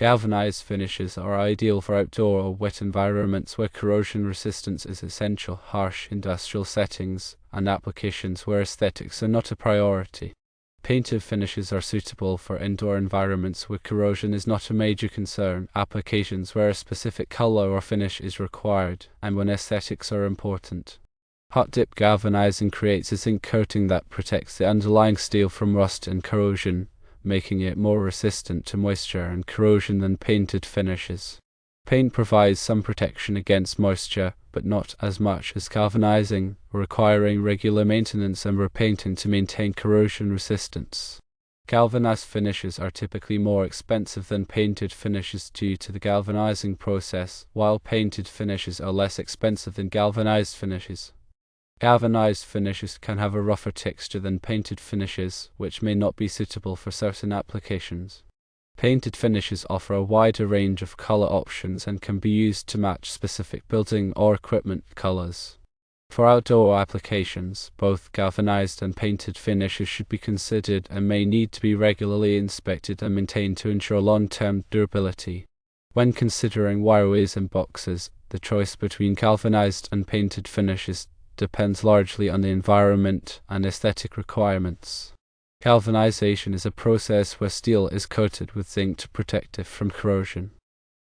Galvanized finishes are ideal for outdoor or wet environments where corrosion resistance is essential, harsh industrial settings, and applications where aesthetics are not a priority. Painted finishes are suitable for indoor environments where corrosion is not a major concern, applications where a specific color or finish is required, and when aesthetics are important. Hot dip galvanizing creates a zinc coating that protects the underlying steel from rust and corrosion, making it more resistant to moisture and corrosion than painted finishes. Paint provides some protection against moisture, but not as much as galvanizing, requiring regular maintenance and repainting to maintain corrosion resistance. Galvanized finishes are typically more expensive than painted finishes due to the galvanizing process, while painted finishes are less expensive than galvanized finishes. Galvanized finishes can have a rougher texture than painted finishes, which may not be suitable for certain applications. Painted finishes offer a wider range of color options and can be used to match specific building or equipment colors. For outdoor applications, both galvanized and painted finishes should be considered and may need to be regularly inspected and maintained to ensure long-term durability. When considering wireways and boxes, the choice between galvanized and painted finishes depends largely on the environment and aesthetic requirements. Galvanization is a process where steel is coated with zinc to protect it from corrosion.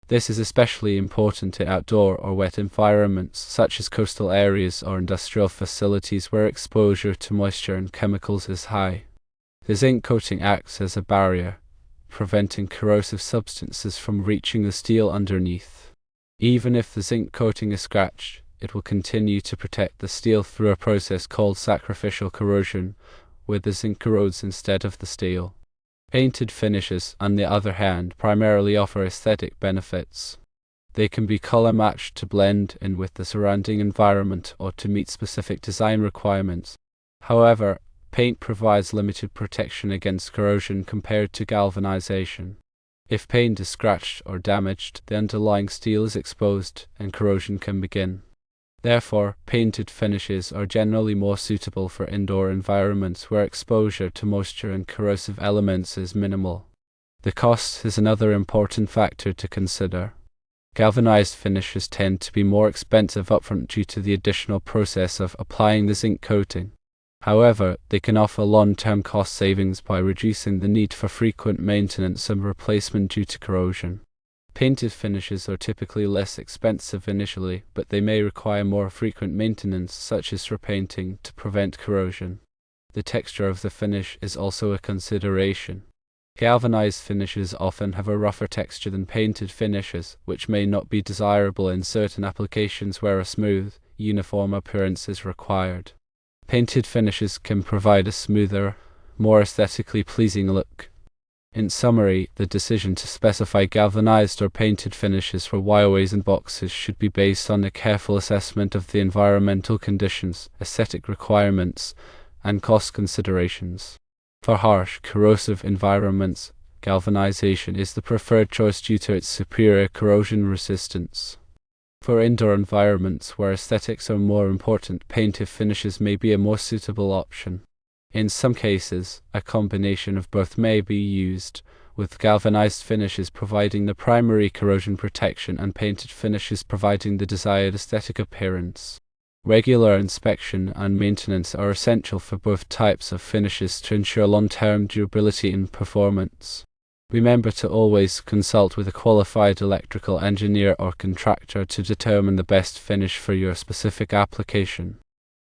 This is especially important in outdoor or wet environments, such as coastal areas or industrial facilities where exposure to moisture and chemicals is high. The zinc coating acts as a barrier, preventing corrosive substances from reaching the steel underneath. Even if the zinc coating is scratched, it will continue to protect the steel through a process called sacrificial corrosion, where the zinc corrodes instead of the steel. Painted finishes, on the other hand, primarily offer aesthetic benefits. They can be color matched to blend in with the surrounding environment or to meet specific design requirements. However, paint provides limited protection against corrosion compared to galvanization. If paint is scratched or damaged, the underlying steel is exposed and corrosion can begin. Therefore, painted finishes are generally more suitable for indoor environments where exposure to moisture and corrosive elements is minimal. The cost is another important factor to consider. Galvanized finishes tend to be more expensive upfront due to the additional process of applying the zinc coating. However, they can offer long-term cost savings by reducing the need for frequent maintenance and replacement due to corrosion. Painted finishes are typically less expensive initially, but they may require more frequent maintenance, such as repainting, to prevent corrosion. The texture of the finish is also a consideration. Galvanized finishes often have a rougher texture than painted finishes, which may not be desirable in certain applications where a smooth, uniform appearance is required. Painted finishes can provide a smoother, more aesthetically pleasing look. In summary, the decision to specify galvanized or painted finishes for wireways and boxes should be based on a careful assessment of the environmental conditions, aesthetic requirements, and cost considerations. For harsh, corrosive environments, galvanization is the preferred choice due to its superior corrosion resistance. For indoor environments where aesthetics are more important, painted finishes may be a more suitable option. In some cases, a combination of both may be used, with galvanized finishes providing the primary corrosion protection and painted finishes providing the desired aesthetic appearance. Regular inspection and maintenance are essential for both types of finishes to ensure long-term durability and performance. Remember to always consult with a qualified electrical engineer or contractor to determine the best finish for your specific application.